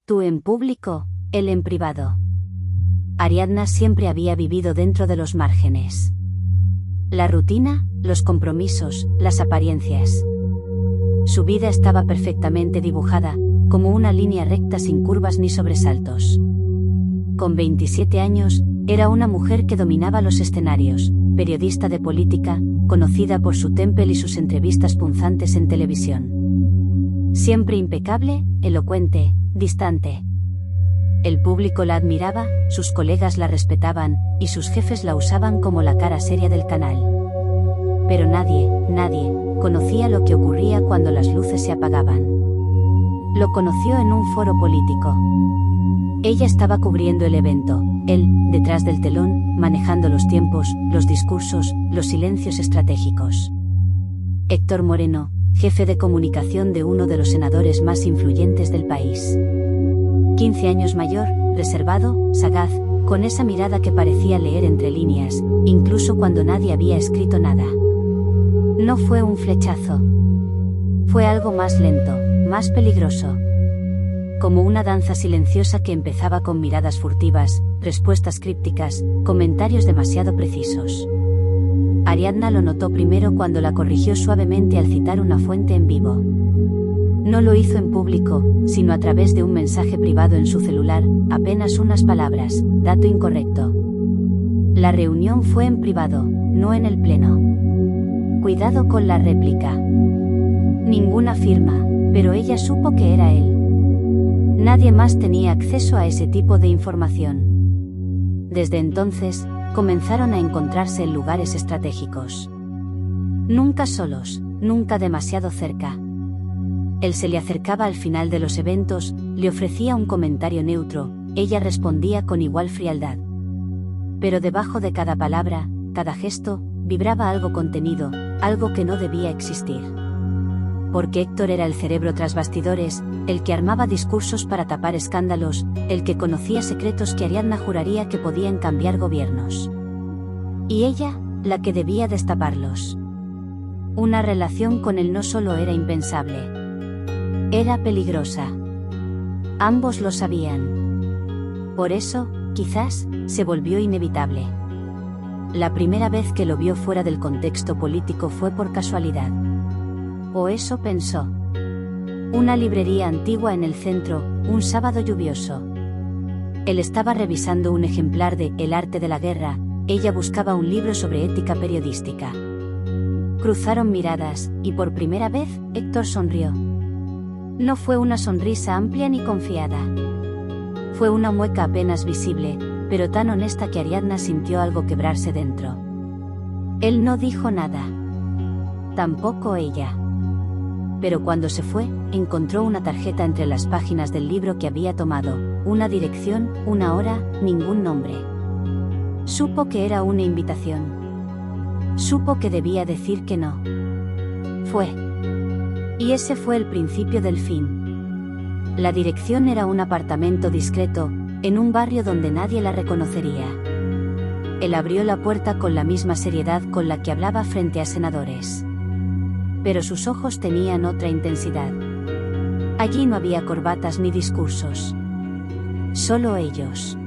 Tú en público, él en privado. Ariadna siempre había vivido dentro de los márgenes. La rutina, los compromisos, las apariencias. Su vida estaba perfectamente dibujada, como una línea recta sin curvas ni sobresaltos. Con 27 años, era una mujer que dominaba los escenarios, periodista de política, conocida por su temple y sus entrevistas punzantes en televisión. Siempre impecable, elocuente, distante. El público la admiraba, sus colegas la respetaban, y sus jefes la usaban como la cara seria del canal. Pero nadie, conocía lo que ocurría cuando las luces se apagaban. Lo conoció en un foro político. Ella estaba cubriendo el evento, él, detrás del telón, manejando los tiempos, los discursos, los silencios estratégicos. Héctor Moreno, jefe de comunicación de uno de los senadores más influyentes del país. 15 años mayor, reservado, sagaz, con esa mirada que parecía leer entre líneas, incluso cuando nadie había escrito nada. No fue un flechazo. Fue algo más lento, más peligroso. Como una danza silenciosa que empezaba con miradas furtivas, respuestas crípticas, comentarios demasiado precisos. Ariadna lo notó primero cuando la corrigió suavemente al citar una fuente en vivo. No lo hizo en público, sino a través de un mensaje privado en su celular, apenas unas palabras, dato incorrecto. La reunión fue en privado, no en el pleno. Cuidado con la réplica. Ninguna firma, pero ella supo que era él. Nadie más tenía acceso a ese tipo de información. Desde entonces, comenzaron a encontrarse en lugares estratégicos. Nunca solos, nunca demasiado cerca. Él se le acercaba al final de los eventos, le ofrecía un comentario neutro, ella respondía con igual frialdad. Pero debajo de cada palabra, cada gesto, vibraba algo contenido, algo que no debía existir. Porque Héctor era el cerebro tras bastidores, el que armaba discursos para tapar escándalos, el que conocía secretos que Ariadna juraría que podían cambiar gobiernos. Y ella, la que debía destaparlos. Una relación con él no solo era impensable. Era peligrosa. Ambos lo sabían. Por eso, quizás, se volvió inevitable. La primera vez que lo vio fuera del contexto político fue por casualidad. O eso pensó. Una librería antigua en el centro, un sábado lluvioso. Él estaba revisando un ejemplar de El arte de la guerra, ella buscaba un libro sobre ética periodística. Cruzaron miradas, y por primera vez, Héctor sonrió. No fue una sonrisa amplia ni confiada. Fue una mueca apenas visible, pero tan honesta que Ariadna sintió algo quebrarse dentro. Él no dijo nada. Tampoco ella. Pero cuando se fue, encontró una tarjeta entre las páginas del libro que había tomado, una dirección, una hora, ningún nombre. Supo que era una invitación. Supo que debía decir que no. Fue. Y ese fue el principio del fin. La dirección era un apartamento discreto, en un barrio donde nadie la reconocería. Él abrió la puerta con la misma seriedad con la que hablaba frente a senadores. Pero sus ojos tenían otra intensidad. Allí no había corbatas ni discursos. Solo ellos.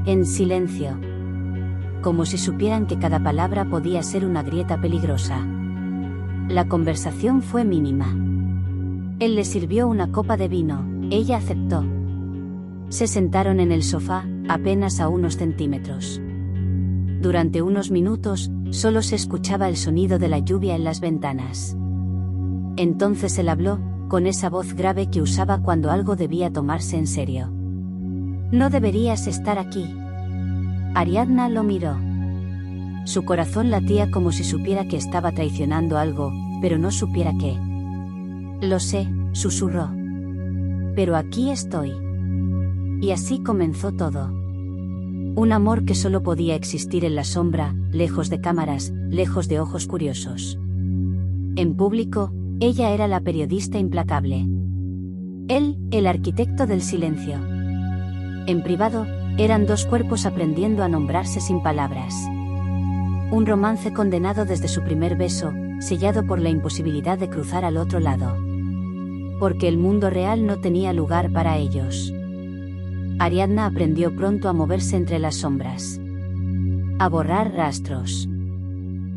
En silencio. Como si supieran que cada palabra podía ser una grieta peligrosa. La conversación fue mínima. Él le sirvió una copa de vino, ella aceptó. Se sentaron en el sofá, apenas a unos centímetros. Durante unos minutos, solo se escuchaba el sonido de la lluvia en las ventanas. Entonces él habló, con esa voz grave que usaba cuando algo debía tomarse en serio. No deberías estar aquí. Ariadna lo miró. Su corazón latía como si supiera que estaba traicionando algo, pero no supiera qué. Lo sé, susurró. Pero aquí estoy. Y así comenzó todo. Un amor que solo podía existir en la sombra, lejos de cámaras, lejos de ojos curiosos. En público, ella era la periodista implacable. Él, el arquitecto del silencio. En privado, eran dos cuerpos aprendiendo a nombrarse sin palabras. Un romance condenado desde su primer beso, sellado por la imposibilidad de cruzar al otro lado. porque el mundo real no tenía lugar para ellos. Ariadna aprendió pronto a moverse entre las sombras, a borrar rastros,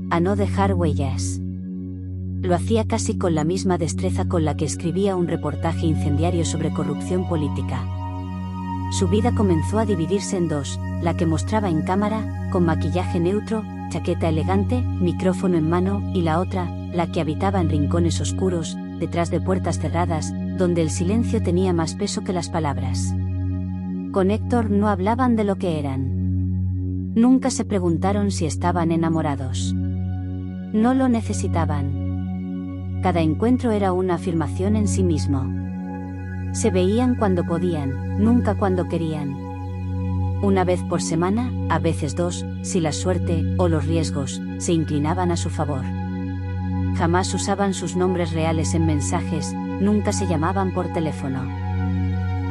a no dejar huellas. Lo hacía casi con la misma destreza con la que escribía un reportaje incendiario sobre corrupción política. Su vida comenzó a dividirse en dos: la que mostraba en cámara, con maquillaje neutro, chaqueta elegante, micrófono en mano, y la otra, la que habitaba en rincones oscuros, detrás de puertas cerradas, donde el silencio tenía más peso que las palabras. Con Héctor no hablaban de lo que eran. Nunca se preguntaron si estaban enamorados. No lo necesitaban. Cada encuentro era una afirmación en sí mismo. Se veían cuando podían, nunca cuando querían. Una vez por semana, a veces dos, si la suerte, o los riesgos, se inclinaban a su favor. Jamás usaban sus nombres reales en mensajes, nunca se llamaban por teléfono.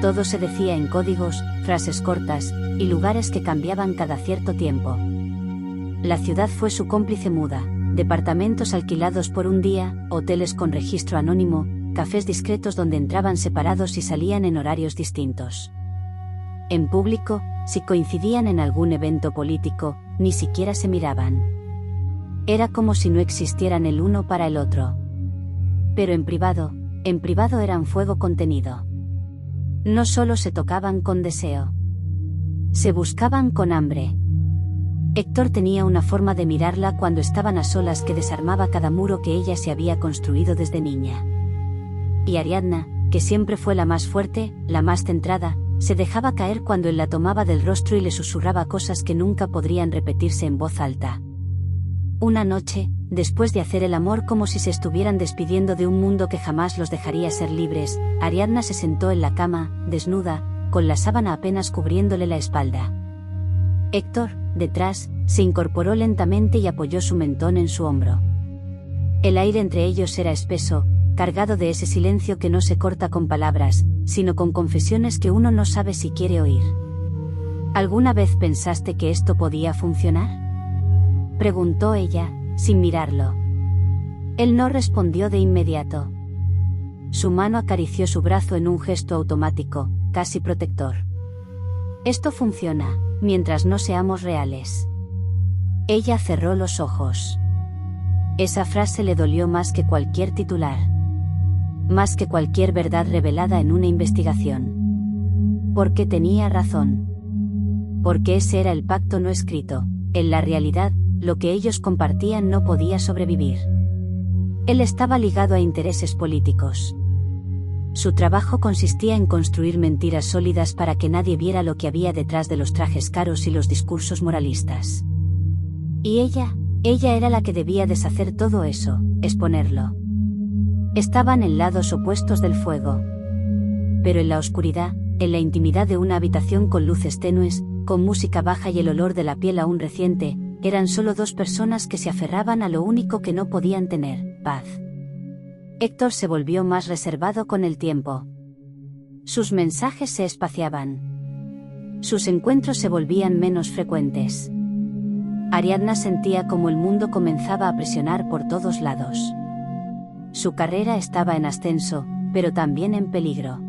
Todo se decía en códigos, frases cortas, y lugares que cambiaban cada cierto tiempo. La ciudad fue su cómplice muda: departamentos alquilados por un día, hoteles con registro anónimo, cafés discretos donde entraban separados y salían en horarios distintos. En público, si coincidían en algún evento político, ni siquiera se miraban. Era como si no existieran el uno para el otro. Pero en privado eran fuego contenido. No solo se tocaban con deseo, se buscaban con hambre. Héctor tenía una forma de mirarla cuando estaban a solas que desarmaba cada muro que ella se había construido desde niña. Y Ariadna, que siempre fue la más fuerte, la más centrada, se dejaba caer cuando él la tomaba del rostro y le susurraba cosas que nunca podrían repetirse en voz alta. Una noche, después de hacer el amor como si se estuvieran despidiendo de un mundo que jamás los dejaría ser libres, Ariadna se sentó en la cama, desnuda, con la sábana apenas cubriéndole la espalda. Héctor, detrás, se incorporó lentamente y apoyó su mentón en su hombro. El aire entre ellos era espeso, cargado de ese silencio que no se corta con palabras, sino con confesiones que uno no sabe si quiere oír. ¿Alguna vez pensaste que esto podía funcionar?, preguntó ella, sin mirarlo. Él no respondió de inmediato. Su mano acarició su brazo en un gesto automático, casi protector. Esto funciona, mientras no seamos reales. Ella cerró los ojos. Esa frase le dolió más que cualquier titular. Más que cualquier verdad revelada en una investigación. Porque tenía razón. Porque ese era el pacto no escrito. En la realidad, lo que ellos compartían no podía sobrevivir. Él estaba ligado a intereses políticos. Su trabajo consistía en construir mentiras sólidas para que nadie viera lo que había detrás de los trajes caros y los discursos moralistas. Y ella era la que debía deshacer todo eso, exponerlo. Estaban en lados opuestos del fuego. Pero en la oscuridad, en la intimidad de una habitación con luces tenues, con música baja y el olor de la piel aún reciente, eran solo dos personas que se aferraban a lo único que no podían tener: paz. Héctor se volvió más reservado con el tiempo. Sus mensajes se espaciaban. Sus encuentros se volvían menos frecuentes. Ariadna sentía como el mundo comenzaba a presionar por todos lados. Su carrera estaba en ascenso, pero también en peligro.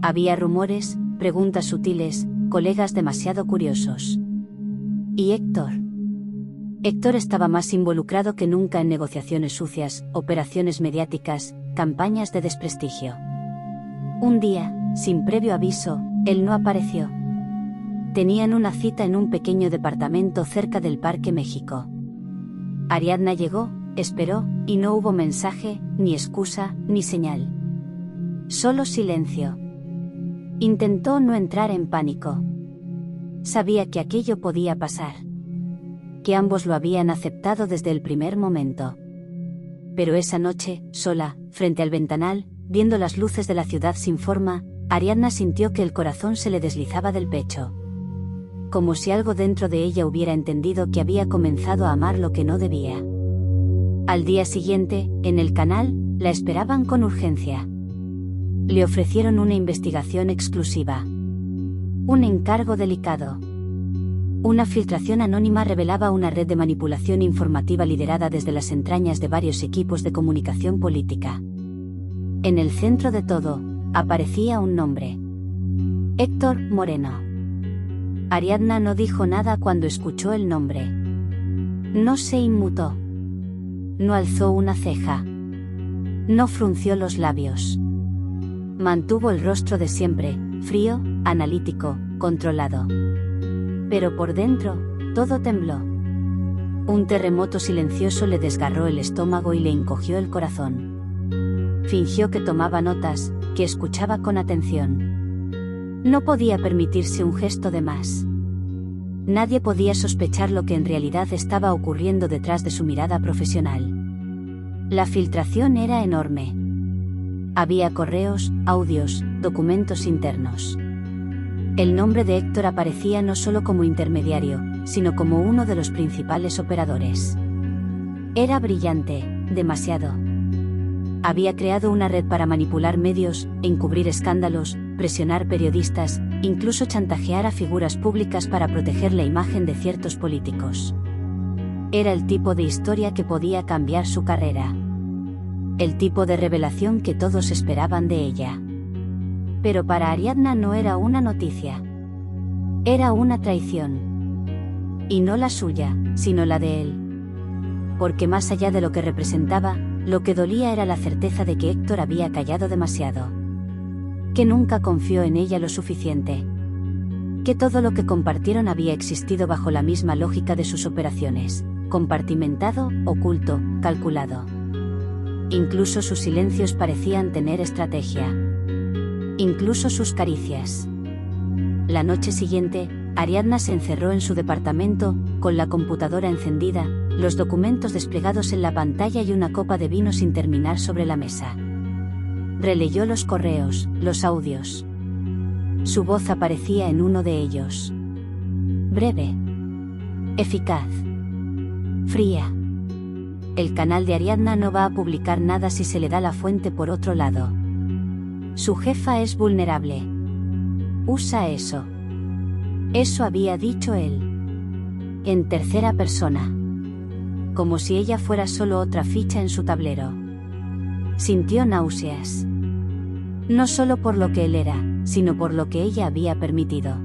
Había rumores, preguntas sutiles, colegas demasiado curiosos. ¿Y Héctor? Héctor estaba más involucrado que nunca en negociaciones sucias, operaciones mediáticas, campañas de desprestigio. Un día, sin previo aviso, él no apareció. Tenían una cita en un pequeño departamento cerca del Parque México. Ariadna llegó, esperó, y no hubo mensaje, ni excusa, ni señal. Solo silencio. Intentó no entrar en pánico. Sabía que aquello podía pasar. Que ambos lo habían aceptado desde el primer momento. Pero esa noche, sola, frente al ventanal, viendo las luces de la ciudad sin forma, Ariadna sintió que el corazón se le deslizaba del pecho. Como si algo dentro de ella hubiera entendido que había comenzado a amar lo que no debía. Al día siguiente, en el canal, la esperaban con urgencia. Le ofrecieron una investigación exclusiva. Un encargo delicado. Una filtración anónima revelaba una red de manipulación informativa liderada desde las entrañas de varios equipos de comunicación política. En el centro de todo, aparecía un nombre. Héctor Moreno. Ariadna no dijo nada cuando escuchó el nombre. No se inmutó. No alzó una ceja. No frunció los labios. Mantuvo el rostro de siempre, frío, analítico, controlado. Pero por dentro, todo tembló. Un terremoto silencioso le desgarró el estómago y le encogió el corazón. Fingió que tomaba notas, que escuchaba con atención. No podía permitirse un gesto de más. Nadie podía sospechar lo que en realidad estaba ocurriendo detrás de su mirada profesional. La filtración era enorme. Había correos, audios, documentos internos. El nombre de Héctor aparecía no solo como intermediario, sino como uno de los principales operadores. Era brillante, demasiado. Había creado una red para manipular medios, encubrir escándalos, presionar periodistas, incluso chantajear a figuras públicas para proteger la imagen de ciertos políticos. Era el tipo de historia que podía cambiar su carrera. El tipo de revelación que todos esperaban de ella. Pero para Ariadna no era una noticia. Era una traición. Y no la suya, sino la de él. Porque más allá de lo que representaba, lo que dolía era la certeza de que Héctor había callado demasiado. Que nunca confió en ella lo suficiente. Que todo lo que compartieron había existido bajo la misma lógica de sus operaciones, compartimentado, oculto, calculado. Incluso sus silencios parecían tener estrategia. Incluso sus caricias. La noche siguiente, Ariadna se encerró en su departamento, con la computadora encendida, los documentos desplegados en la pantalla y una copa de vino sin terminar sobre la mesa. Releyó los correos, los audios. Su voz aparecía en uno de ellos. Breve. Eficaz. Fría. El canal de Ariadna no va a publicar nada si se le da la fuente por otro lado. Su jefa es vulnerable. Usa eso. Eso había dicho él. En tercera persona. Como si ella fuera solo otra ficha en su tablero. Sintió náuseas. No solo por lo que él era, sino por lo que ella había permitido.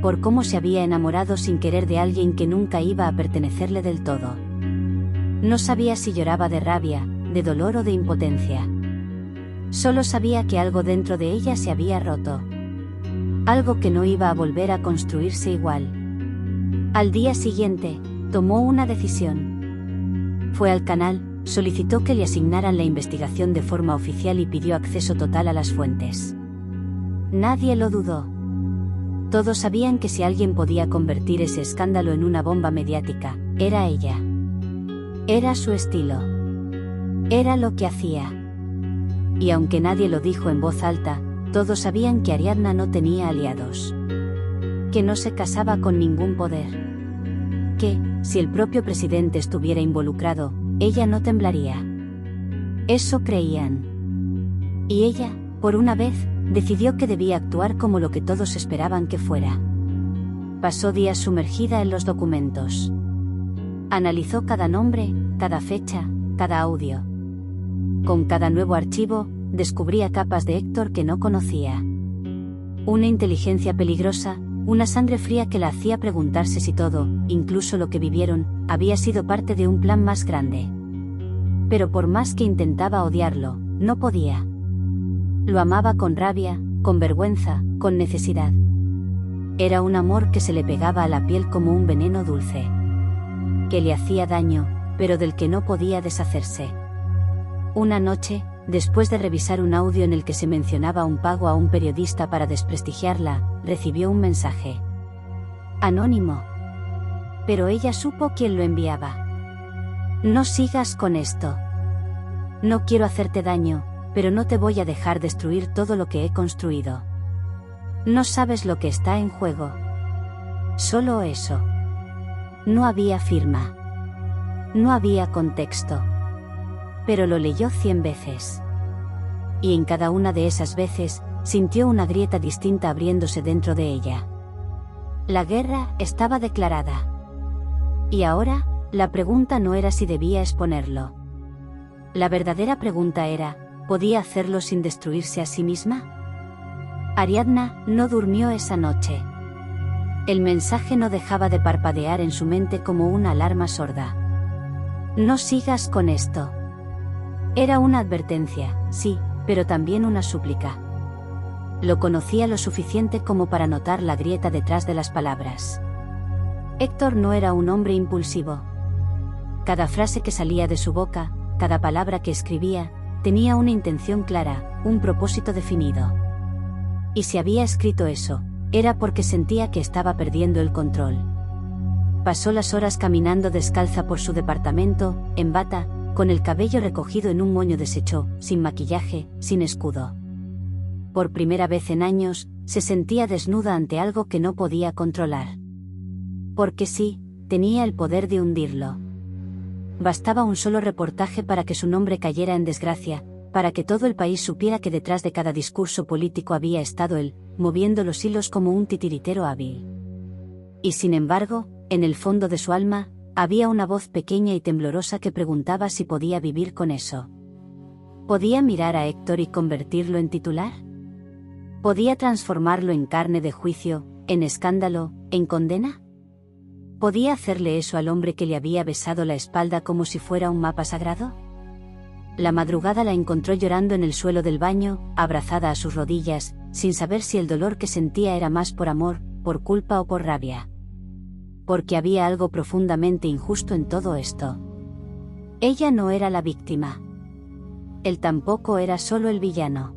Por cómo se había enamorado sin querer de alguien que nunca iba a pertenecerle del todo. No sabía si lloraba de rabia, de dolor o de impotencia. Solo sabía que algo dentro de ella se había roto. Algo que no iba a volver a construirse igual. Al día siguiente, tomó una decisión. Fue al canal, solicitó que le asignaran la investigación de forma oficial y pidió acceso total a las fuentes. Nadie lo dudó. Todos sabían que si alguien podía convertir ese escándalo en una bomba mediática, era ella. Era su estilo. Era lo que hacía. Y aunque nadie lo dijo en voz alta, todos sabían que Ariadna no tenía aliados. Que no se casaba con ningún poder. Que, si el propio presidente estuviera involucrado, ella no temblaría. Eso creían. Y ella, por una vez, decidió que debía actuar como lo que todos esperaban que fuera. Pasó días sumergida en los documentos. Analizó cada nombre, cada fecha, cada audio. Con cada nuevo archivo, descubría capas de Héctor que no conocía. Una inteligencia peligrosa, una sangre fría que la hacía preguntarse si todo, incluso lo que vivieron, había sido parte de un plan más grande. Pero por más que intentaba odiarlo, no podía. Lo amaba con rabia, con vergüenza, con necesidad. Era un amor que se le pegaba a la piel como un veneno dulce. Que le hacía daño, pero del que no podía deshacerse. Una noche, después de revisar un audio en el que se mencionaba un pago a un periodista para desprestigiarla, recibió un mensaje. Anónimo. Pero ella supo quién lo enviaba. No sigas con esto. No quiero hacerte daño, pero no te voy a dejar destruir todo lo que he construido. No sabes lo que está en juego. Solo eso. No había firma. No había contexto. Pero lo leyó 100 veces. Y en cada una de esas veces, sintió una grieta distinta abriéndose dentro de ella. La guerra estaba declarada. Y ahora, la pregunta no era si debía exponerlo. La verdadera pregunta era, ¿podía hacerlo sin destruirse a sí misma? Ariadna no durmió esa noche. El mensaje no dejaba de parpadear en su mente como una alarma sorda. No sigas con esto. Era una advertencia, sí, pero también una súplica. Lo conocía lo suficiente como para notar la grieta detrás de las palabras. Héctor no era un hombre impulsivo. Cada frase que salía de su boca, cada palabra que escribía, tenía una intención clara, un propósito definido. Y si había escrito eso, era porque sentía que estaba perdiendo el control. Pasó las horas caminando descalza por su departamento, en bata, con el cabello recogido en un moño deshecho, sin maquillaje, sin escudo. Por primera vez en años, se sentía desnuda ante algo que no podía controlar. Porque sí, tenía el poder de hundirlo. Bastaba un solo reportaje para que su nombre cayera en desgracia, para que todo el país supiera que detrás de cada discurso político había estado él, moviendo los hilos como un titiritero hábil. Y sin embargo, en el fondo de su alma, había una voz pequeña y temblorosa que preguntaba si podía vivir con eso. ¿Podía mirar a Héctor y convertirlo en titular? ¿Podía transformarlo en carne de juicio, en escándalo, en condena? ¿Podía hacerle eso al hombre que le había besado la espalda como si fuera un mapa sagrado? La madrugada la encontró llorando en el suelo del baño, abrazada a sus rodillas, sin saber si el dolor que sentía era más por amor, por culpa o por rabia. Porque había algo profundamente injusto en todo esto. Ella no era la víctima. Él tampoco era solo el villano.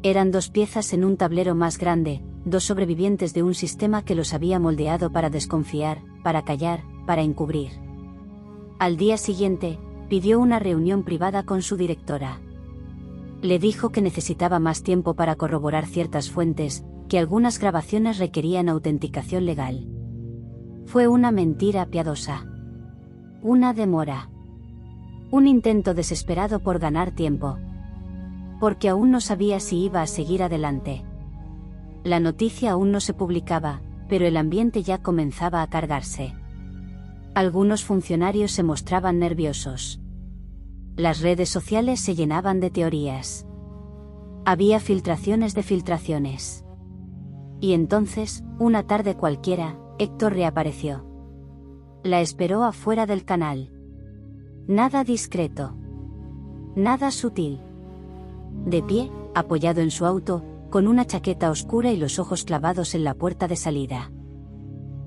Eran dos piezas en un tablero más grande, dos sobrevivientes de un sistema que los había moldeado para desconfiar, para callar, para encubrir. Al día siguiente, pidió una reunión privada con su directora. Le dijo que necesitaba más tiempo para corroborar ciertas fuentes, que algunas grabaciones requerían autenticación legal. Fue una mentira piadosa. Una demora. Un intento desesperado por ganar tiempo. Porque aún no sabía si iba a seguir adelante. La noticia aún no se publicaba, pero el ambiente ya comenzaba a cargarse. Algunos funcionarios se mostraban nerviosos. Las redes sociales se llenaban de teorías. Había filtraciones de filtraciones. Y entonces, una tarde cualquiera, Héctor reapareció. La esperó afuera del canal. Nada discreto. Nada sutil. De pie, apoyado en su auto, con una chaqueta oscura y los ojos clavados en la puerta de salida.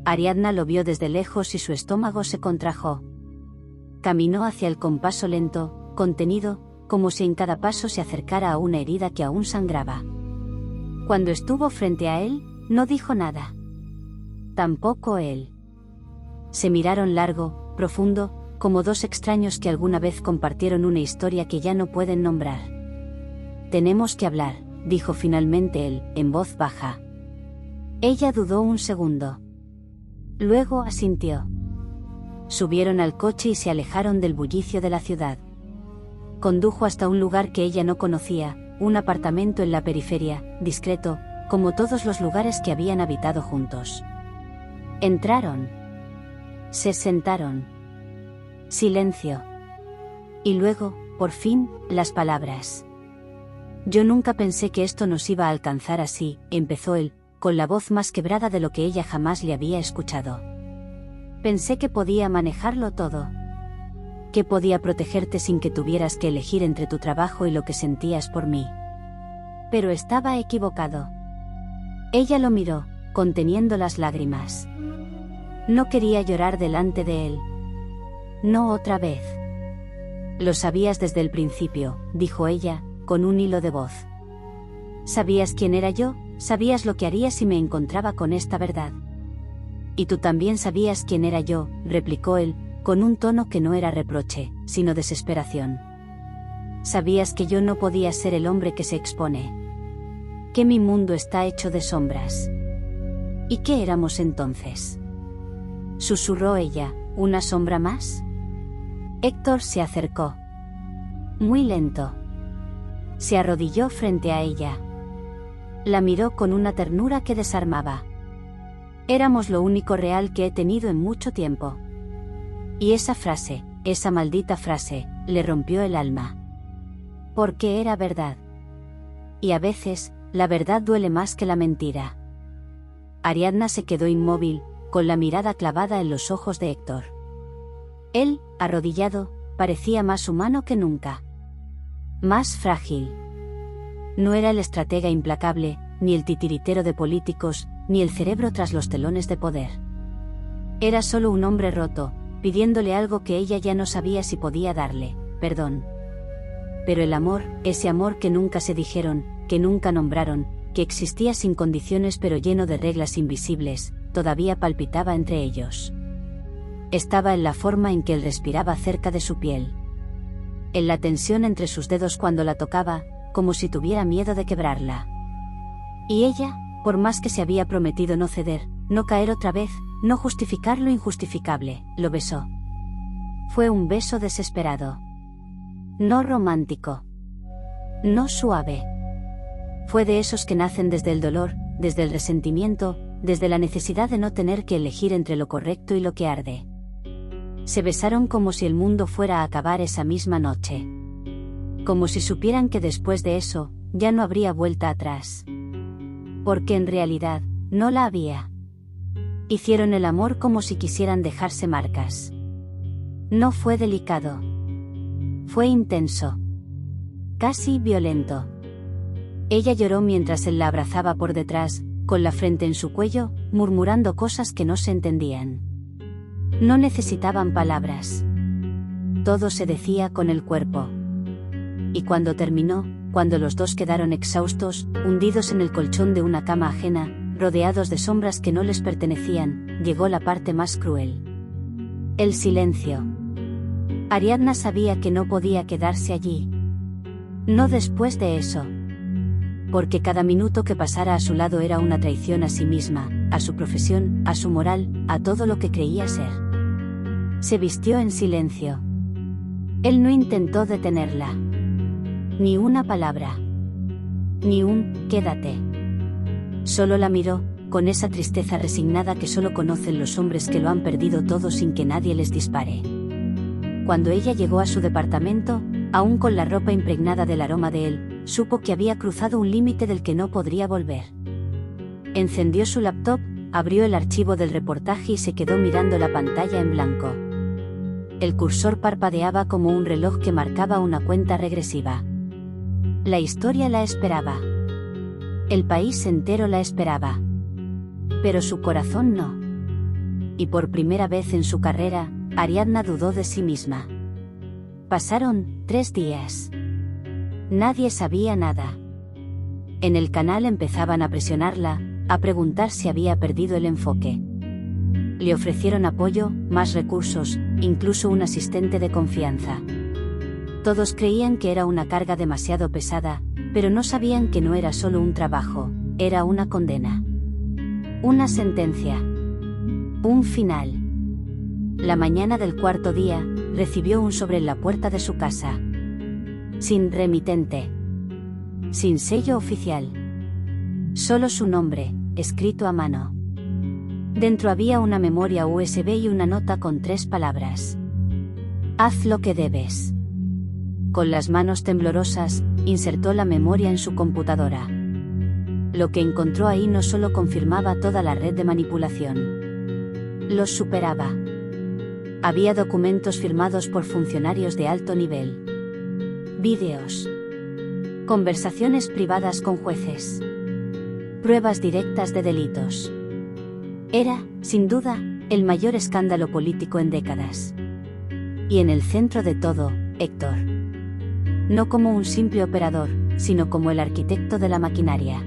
Ariadna lo vio desde lejos y su estómago se contrajo. Caminó hacia el con paso lento, contenido, como si en cada paso se acercara a una herida que aún sangraba. Cuando estuvo frente a él, no dijo nada. Tampoco él. Se miraron largo, profundo, como dos extraños que alguna vez compartieron una historia que ya no pueden nombrar. Tenemos que hablar, dijo finalmente él, en voz baja. Ella dudó un segundo. Luego asintió. Subieron al coche y se alejaron del bullicio de la ciudad. Condujo hasta un lugar que ella no conocía, un apartamento en la periferia, discreto, como todos los lugares que habían habitado juntos. Entraron. Se sentaron. Silencio. Y luego, por fin, las palabras. Yo nunca pensé que esto nos iba a alcanzar así, empezó él, con la voz más quebrada de lo que ella jamás le había escuchado. Pensé que podía manejarlo todo. Que podía protegerte sin que tuvieras que elegir entre tu trabajo y lo que sentías por mí. Pero estaba equivocado. Ella lo miró, conteniendo las lágrimas. No quería llorar delante de él. No otra vez. Lo sabías desde el principio, dijo ella, con un hilo de voz. Sabías quién era yo, sabías lo que haría si me encontraba con esta verdad. Y tú también sabías quién era yo, replicó él, con un tono que no era reproche, sino desesperación. Sabías que yo no podía ser el hombre que se expone. Que mi mundo está hecho de sombras. ¿Y qué éramos entonces? Susurró ella, ¿una sombra más? Héctor se acercó. Muy lento. Se arrodilló frente a ella. La miró con una ternura que desarmaba. Éramos lo único real que he tenido en mucho tiempo. Y esa frase, esa maldita frase, le rompió el alma. Porque era verdad. Y a veces, la verdad duele más que la mentira. Ariadna se quedó inmóvil, con la mirada clavada en los ojos de Héctor. Él, arrodillado, parecía más humano que nunca. Más frágil. No era el estratega implacable, ni el titiritero de políticos, ni el cerebro tras los telones de poder. Era solo un hombre roto, pidiéndole algo que ella ya no sabía si podía darle: perdón. Pero el amor, ese amor que nunca se dijeron, que nunca nombraron, que existía sin condiciones pero lleno de reglas invisibles, todavía palpitaba entre ellos. Estaba en la forma en que él respiraba cerca de su piel. En la tensión entre sus dedos cuando la tocaba, como si tuviera miedo de quebrarla. Y ella, por más que se había prometido no ceder, no caer otra vez, no justificar lo injustificable, lo besó. Fue un beso desesperado. No romántico. No suave. Fue de esos que nacen desde el dolor, desde el resentimiento, desde la necesidad de no tener que elegir entre lo correcto y lo que arde. Se besaron como si el mundo fuera a acabar esa misma noche. Como si supieran que después de eso, ya no habría vuelta atrás. Porque en realidad, no la había. Hicieron el amor como si quisieran dejarse marcas. No fue delicado. Fue intenso. Casi violento. Ella lloró mientras él la abrazaba por detrás, con la frente en su cuello, murmurando cosas que no se entendían. No necesitaban palabras. Todo se decía con el cuerpo. Y cuando terminó, cuando los dos quedaron exhaustos, hundidos en el colchón de una cama ajena, rodeados de sombras que no les pertenecían, llegó la parte más cruel. El silencio. Ariadna sabía que no podía quedarse allí. No después de eso. Porque cada minuto que pasara a su lado era una traición a sí misma, a su profesión, a su moral, a todo lo que creía ser. Se vistió en silencio. Él no intentó detenerla. Ni una palabra. Ni un «quédate». Solo la miró, con esa tristeza resignada que solo conocen los hombres que lo han perdido todo sin que nadie les dispare. Cuando ella llegó a su departamento, aún con la ropa impregnada del aroma de él, supo que había cruzado un límite del que no podría volver. Encendió su laptop, abrió el archivo del reportaje y se quedó mirando la pantalla en blanco. El cursor parpadeaba como un reloj que marcaba una cuenta regresiva. La historia la esperaba. El país entero la esperaba. Pero su corazón no. Y por primera vez en su carrera, Ariadna dudó de sí misma. Pasaron 3 días. Nadie sabía nada. En el canal empezaban a presionarla, a preguntar si había perdido el enfoque. Le ofrecieron apoyo, más recursos, incluso un asistente de confianza. Todos creían que era una carga demasiado pesada, pero no sabían que no era solo un trabajo, era una condena. Una sentencia. Un final. La mañana del 4.º día, recibió un sobre en la puerta de su casa. Sin remitente. Sin sello oficial. Solo su nombre, escrito a mano. Dentro había una memoria USB y una nota con 3 palabras. Haz lo que debes. Con las manos temblorosas, insertó la memoria en su computadora. Lo que encontró ahí no solo confirmaba toda la red de manipulación. Los superaba. Había documentos firmados por funcionarios de alto nivel. Vídeos. Conversaciones privadas con jueces. Pruebas directas de delitos. Era, sin duda, el mayor escándalo político en décadas. Y en el centro de todo, Héctor. No como un simple operador, sino como el arquitecto de la maquinaria.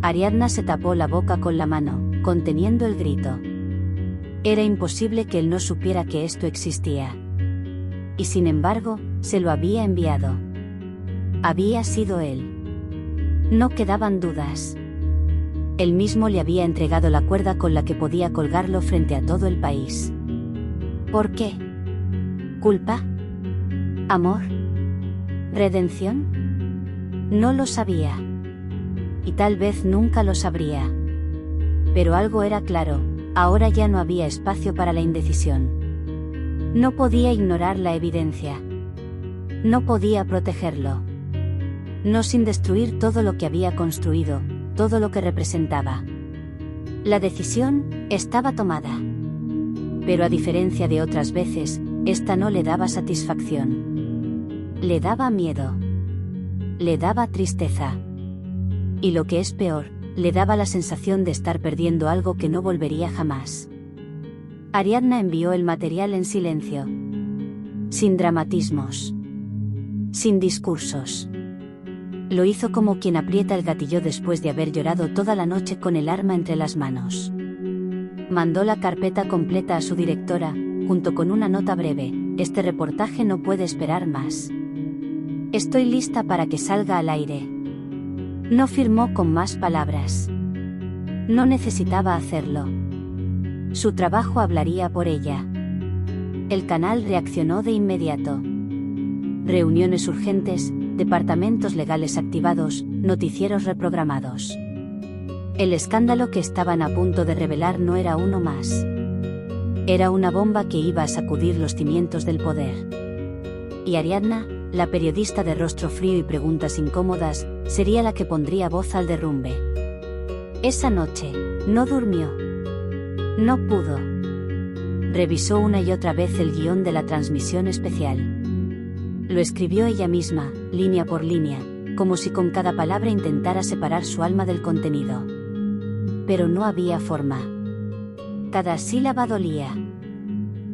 Ariadna se tapó la boca con la mano, conteniendo el grito. Era imposible que él no supiera que esto existía. Y sin embargo, se lo había enviado. Había sido él. No quedaban dudas. Él mismo le había entregado la cuerda con la que podía colgarlo frente a todo el país. ¿Por qué? ¿Culpa? ¿Amor? ¿Redención? No lo sabía. Y tal vez nunca lo sabría. Pero algo era claro, ahora ya no había espacio para la indecisión. No podía ignorar la evidencia. No podía protegerlo. No sin destruir todo lo que había construido, todo lo que representaba. La decisión estaba tomada. Pero a diferencia de otras veces, esta no le daba satisfacción. Le daba miedo. Le daba tristeza. Y lo que es peor, le daba la sensación de estar perdiendo algo que no volvería jamás. Ariadna envió el material en silencio. Sin dramatismos. Sin discursos. Lo hizo como quien aprieta el gatillo después de haber llorado toda la noche con el arma entre las manos. Mandó la carpeta completa a su directora, junto con una nota breve: este reportaje no puede esperar más. Estoy lista para que salga al aire. No firmó con más palabras. No necesitaba hacerlo. Su trabajo hablaría por ella. El canal reaccionó de inmediato. Reuniones urgentes, departamentos legales activados, noticieros reprogramados. El escándalo que estaban a punto de revelar no era uno más. Era una bomba que iba a sacudir los cimientos del poder. Y Ariadna, la periodista de rostro frío y preguntas incómodas, sería la que pondría voz al derrumbe. Esa noche, no durmió. No pudo. Revisó una y otra vez el guión de la transmisión especial. Lo escribió ella misma, línea por línea, como si con cada palabra intentara separar su alma del contenido. Pero no había forma. Cada sílaba dolía.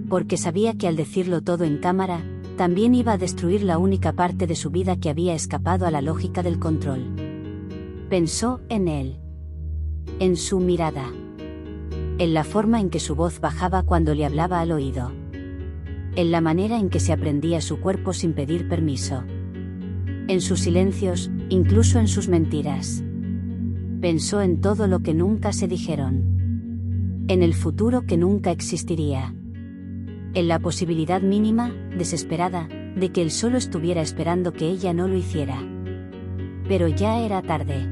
Porque sabía que al decirlo todo en cámara, también iba a destruir la única parte de su vida que había escapado a la lógica del control. Pensó en él. En su mirada. En la forma en que su voz bajaba cuando le hablaba al oído. En la manera en que se aprendía su cuerpo sin pedir permiso. En sus silencios, incluso en sus mentiras. Pensó en todo lo que nunca se dijeron. En el futuro que nunca existiría. En la posibilidad mínima, desesperada, de que él solo estuviera esperando que ella no lo hiciera. Pero ya era tarde.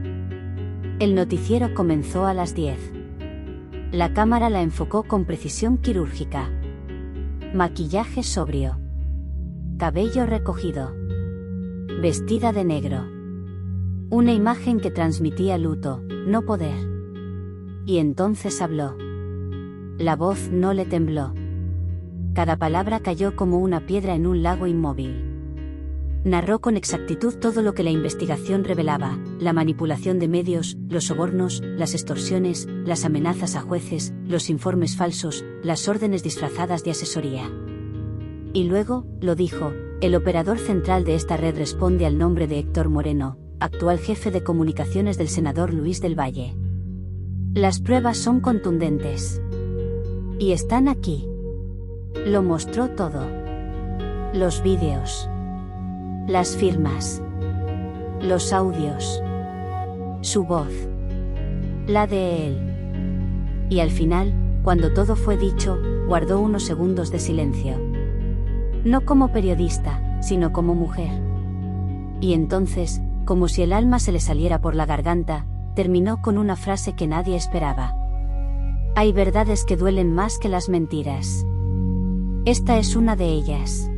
El noticiero comenzó a las 10. La cámara la enfocó con precisión quirúrgica. Maquillaje sobrio. Cabello recogido. Vestida de negro. Una imagen que transmitía luto, no poder. Y entonces habló. La voz no le tembló. Cada palabra cayó como una piedra en un lago inmóvil. Narró con exactitud todo lo que la investigación revelaba: la manipulación de medios, los sobornos, las extorsiones, las amenazas a jueces, los informes falsos, las órdenes disfrazadas de asesoría. Y luego, lo dijo, el operador central de esta red responde al nombre de Héctor Moreno, actual jefe de comunicaciones del senador Luis del Valle. Las pruebas son contundentes. Y están aquí. Lo mostró todo. Los vídeos. Las firmas. Los audios. Su voz. La de él. Y al final, cuando todo fue dicho, guardó unos segundos de silencio. No como periodista, sino como mujer. Y entonces, como si el alma se le saliera por la garganta, terminó con una frase que nadie esperaba. Hay verdades que duelen más que las mentiras. Esta es una de ellas.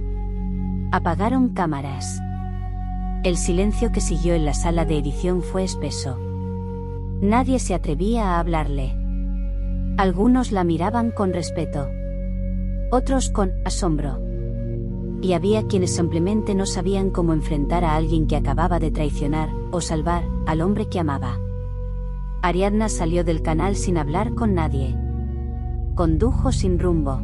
Apagaron cámaras. El silencio que siguió en la sala de edición fue espeso. Nadie se atrevía a hablarle. Algunos la miraban con respeto. Otros con asombro. Y había quienes simplemente no sabían cómo enfrentar a alguien que acababa de traicionar, o salvar, al hombre que amaba. Ariadna salió del canal sin hablar con nadie. Condujo sin rumbo.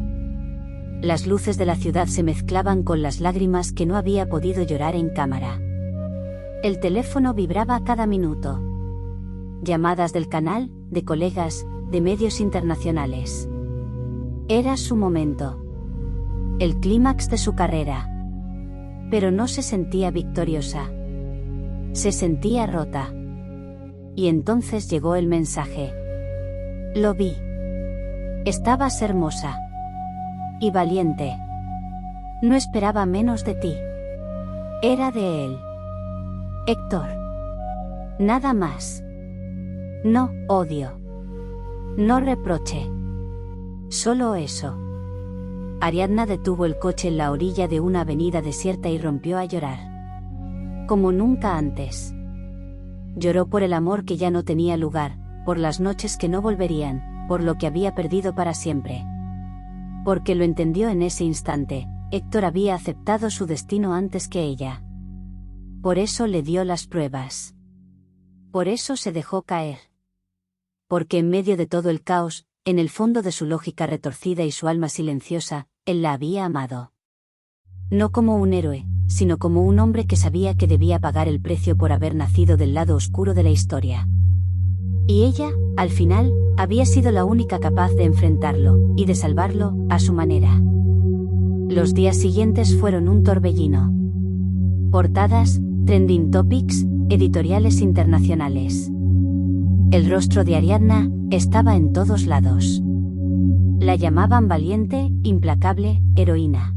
Las luces de la ciudad se mezclaban con las lágrimas que no había podido llorar en cámara. El teléfono vibraba cada minuto. Llamadas del canal, de colegas, de medios internacionales. Era su momento. El clímax de su carrera. Pero no se sentía victoriosa. Se sentía rota. Y entonces llegó el mensaje. Lo vi. Estabas hermosa. Y valiente. No esperaba menos de ti. Era de él. Héctor. Nada más. No odio. No reproche. Solo eso. Ariadna detuvo el coche en la orilla de una avenida desierta y rompió a llorar. Como nunca antes. Lloró por el amor que ya no tenía lugar, por las noches que no volverían, por lo que había perdido para siempre. Porque lo entendió en ese instante, Héctor había aceptado su destino antes que ella. Por eso le dio las pruebas. Por eso se dejó caer. Porque en medio de todo el caos, en el fondo de su lógica retorcida y su alma silenciosa, él la había amado. No como un héroe, sino como un hombre que sabía que debía pagar el precio por haber nacido del lado oscuro de la historia. Y ella, al final, había sido la única capaz de enfrentarlo, y de salvarlo, a su manera. Los días siguientes fueron un torbellino. Portadas, trending topics, editoriales internacionales. El rostro de Ariadna estaba en todos lados. La llamaban valiente, implacable, heroína.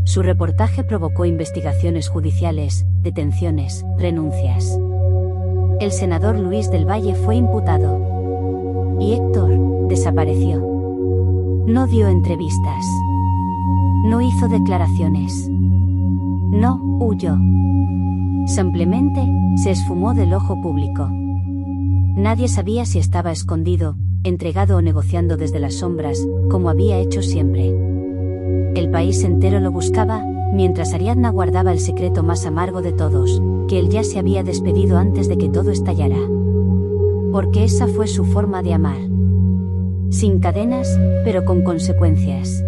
Su reportaje provocó investigaciones judiciales, detenciones, renuncias. El senador Luis del Valle fue imputado. Y Héctor desapareció. No dio entrevistas. No hizo declaraciones. No huyó. Simplemente se esfumó del ojo público. Nadie sabía si estaba escondido, entregado o negociando desde las sombras, como había hecho siempre. El país entero lo buscaba, mientras Ariadna guardaba el secreto más amargo de todos, que él ya se había despedido antes de que todo estallara. Porque esa fue su forma de amar. Sin cadenas, pero con consecuencias.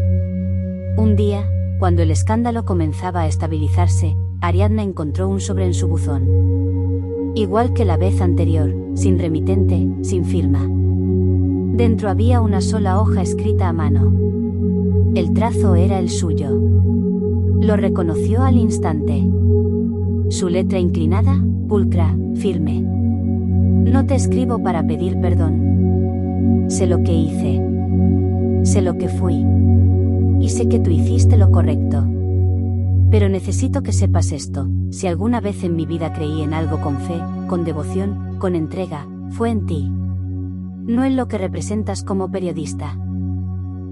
Un día, cuando el escándalo comenzaba a estabilizarse, Ariadna encontró un sobre en su buzón. Igual que la vez anterior, sin remitente, sin firma. Dentro había una sola hoja escrita a mano. El trazo era el suyo. Lo reconoció al instante. Su letra inclinada, pulcra, firme. No te escribo para pedir perdón. Sé lo que hice. Sé lo que fui. Y sé que tú hiciste lo correcto. Pero necesito que sepas esto: si alguna vez en mi vida creí en algo con fe, con devoción, con entrega, fue en ti. No en lo que representas como periodista.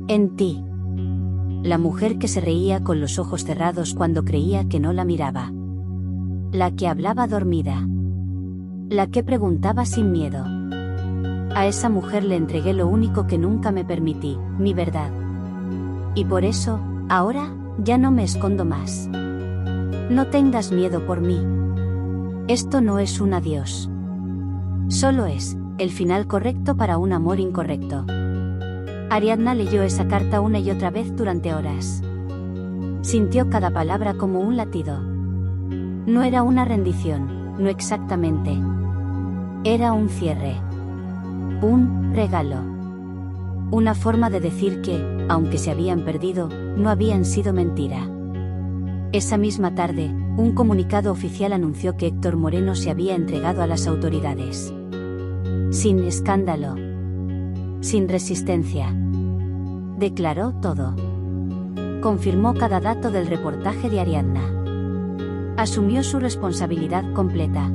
En ti. La mujer que se reía con los ojos cerrados cuando creía que no la miraba. La que hablaba dormida. La que preguntaba sin miedo. A esa mujer le entregué lo único que nunca me permití, mi verdad. Y por eso, ahora, ya no me escondo más. No tengas miedo por mí. Esto no es un adiós. Solo es el final correcto para un amor incorrecto. Ariadna leyó esa carta una y otra vez durante horas. Sintió cada palabra como un latido. No era una rendición, no exactamente. Era un cierre. Un regalo. Una forma de decir que, aunque se habían perdido, no habían sido mentira. Esa misma tarde, un comunicado oficial anunció que Héctor Moreno se había entregado a las autoridades. Sin escándalo. Sin resistencia. Declaró todo. Confirmó cada dato del reportaje de Ariadna. Asumió su responsabilidad completa.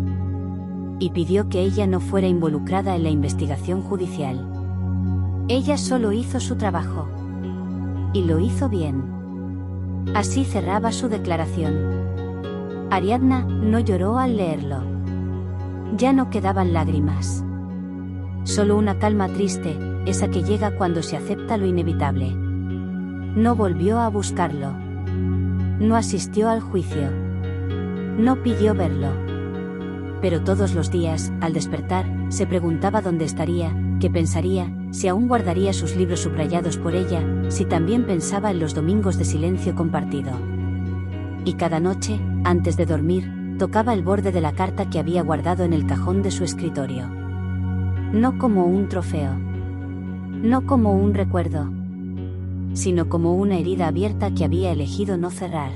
Y pidió que ella no fuera involucrada en la investigación judicial. Ella solo hizo su trabajo. Y lo hizo bien. Así cerraba su declaración. Ariadna no lloró al leerlo. Ya no quedaban lágrimas. Solo una calma triste, esa que llega cuando se acepta lo inevitable. No volvió a buscarlo. No asistió al juicio. No pidió verlo. Pero todos los días, al despertar, se preguntaba dónde estaría, qué pensaría, si aún guardaría sus libros subrayados por ella, si también pensaba en los domingos de silencio compartido. Y cada noche, antes de dormir, tocaba el borde de la carta que había guardado en el cajón de su escritorio. No como un trofeo. No como un recuerdo. Sino como una herida abierta que había elegido no cerrar.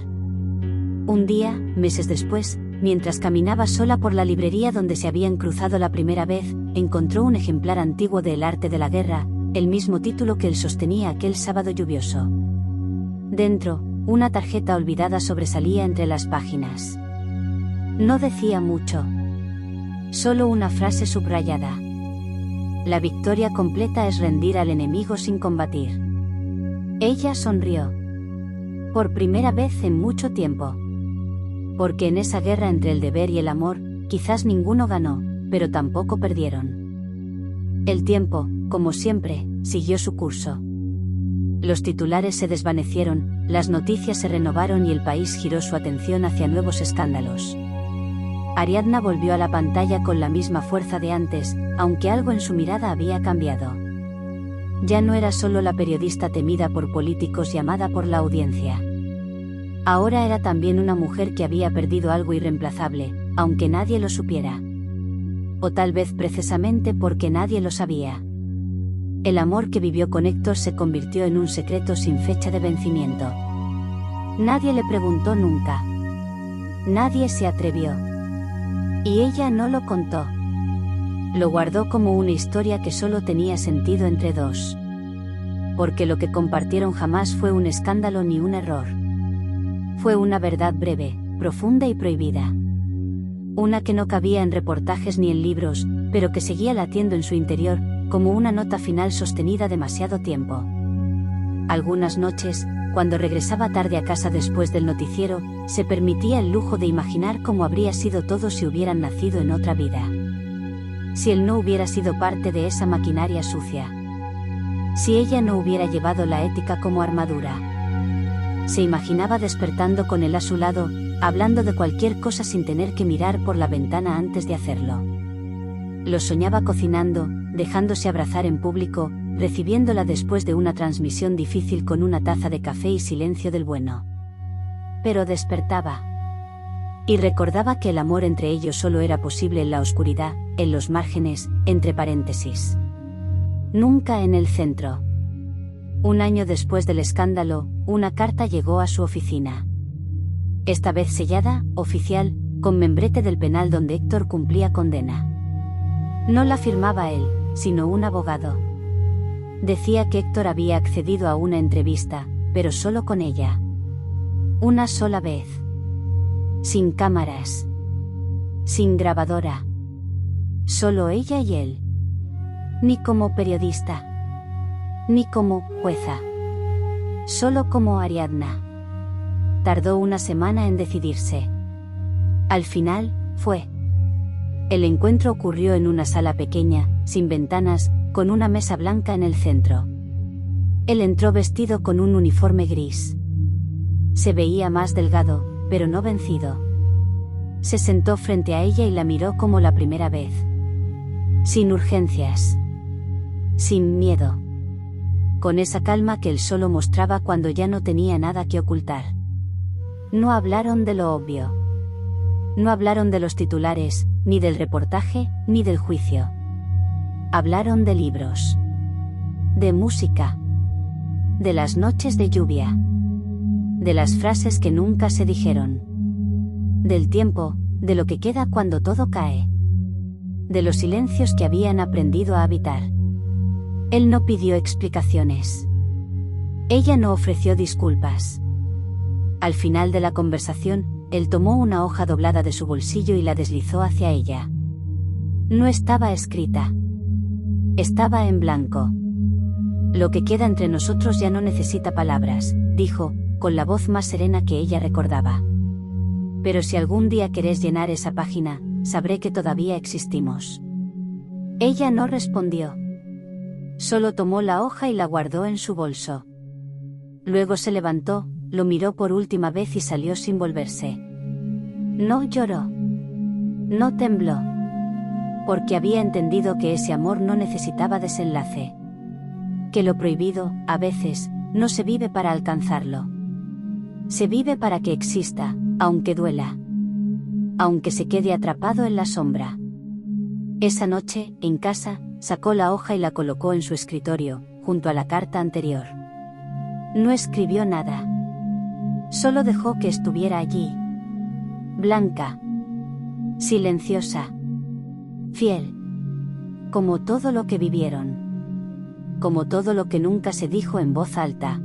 Un día, meses después, mientras caminaba sola por la librería donde se habían cruzado la primera vez, encontró un ejemplar antiguo de El arte de la guerra, el mismo título que él sostenía aquel sábado lluvioso. Dentro, una tarjeta olvidada sobresalía entre las páginas. No decía mucho. Solo una frase subrayada. La victoria completa es rendir al enemigo sin combatir. Ella sonrió. Por primera vez en mucho tiempo. Porque en esa guerra entre el deber y el amor, quizás ninguno ganó, pero tampoco perdieron. El tiempo, como siempre, siguió su curso. Los titulares se desvanecieron, las noticias se renovaron y el país giró su atención hacia nuevos escándalos. Ariadna volvió a la pantalla con la misma fuerza de antes, aunque algo en su mirada había cambiado. Ya no era solo la periodista temida por políticos y amada por la audiencia. Ahora era también una mujer que había perdido algo irreemplazable, aunque nadie lo supiera. O tal vez precisamente porque nadie lo sabía. El amor que vivió con Héctor se convirtió en un secreto sin fecha de vencimiento. Nadie le preguntó nunca. Nadie se atrevió. Y ella no lo contó. Lo guardó como una historia que solo tenía sentido entre dos. Porque lo que compartieron jamás fue un escándalo ni un error. Fue una verdad breve, profunda y prohibida. Una que no cabía en reportajes ni en libros, pero que seguía latiendo en su interior, como una nota final sostenida demasiado tiempo. Algunas noches, cuando regresaba tarde a casa después del noticiero, se permitía el lujo de imaginar cómo habría sido todo si hubieran nacido en otra vida. Si él no hubiera sido parte de esa maquinaria sucia. Si ella no hubiera llevado la ética como armadura. Se imaginaba despertando con él a su lado, hablando de cualquier cosa sin tener que mirar por la ventana antes de hacerlo. Lo soñaba cocinando, dejándose abrazar en público, recibiéndola después de una transmisión difícil con una taza de café y silencio del bueno. Pero despertaba. Y recordaba que el amor entre ellos solo era posible en la oscuridad, en los márgenes, entre paréntesis. Nunca en el centro. Un año después del escándalo, una carta llegó a su oficina. Esta vez sellada, oficial, con membrete del penal donde Héctor cumplía condena. No la firmaba él, sino un abogado. Decía que Héctor había accedido a una entrevista, pero solo con ella. Una sola vez. Sin cámaras. Sin grabadora. Solo ella y él. Ni como periodista. Ni como jueza. Solo como Ariadna. Tardó una semana en decidirse. Al final, fue. El encuentro ocurrió en una sala pequeña, sin ventanas, con una mesa blanca en el centro. Él entró vestido con un uniforme gris. Se veía más delgado, pero no vencido. Se sentó frente a ella y la miró como la primera vez. Sin urgencias. Sin miedo. Con esa calma que él solo mostraba cuando ya no tenía nada que ocultar. No hablaron de lo obvio. No hablaron de los titulares, ni del reportaje, ni del juicio. Hablaron de libros. De música. De las noches de lluvia. De las frases que nunca se dijeron. Del tiempo, de lo que queda cuando todo cae. De los silencios que habían aprendido a habitar. Él no pidió explicaciones. Ella no ofreció disculpas. Al final de la conversación, él tomó una hoja doblada de su bolsillo y la deslizó hacia ella. No estaba escrita. Estaba en blanco. Lo que queda entre nosotros ya no necesita palabras, dijo, con la voz más serena que ella recordaba. Pero si algún día querés llenar esa página, sabré que todavía existimos. Ella no respondió. Solo tomó la hoja y la guardó en su bolso. Luego se levantó, lo miró por última vez y salió sin volverse. No lloró. No tembló. Porque había entendido que ese amor no necesitaba desenlace. Que lo prohibido, a veces, no se vive para alcanzarlo. Se vive para que exista, aunque duela. Aunque se quede atrapado en la sombra. Esa noche, en casa, sacó la hoja y la colocó en su escritorio, junto a la carta anterior. No escribió nada. Solo dejó que estuviera allí. Blanca. Silenciosa. Fiel. Como todo lo que vivieron. Como todo lo que nunca se dijo en voz alta.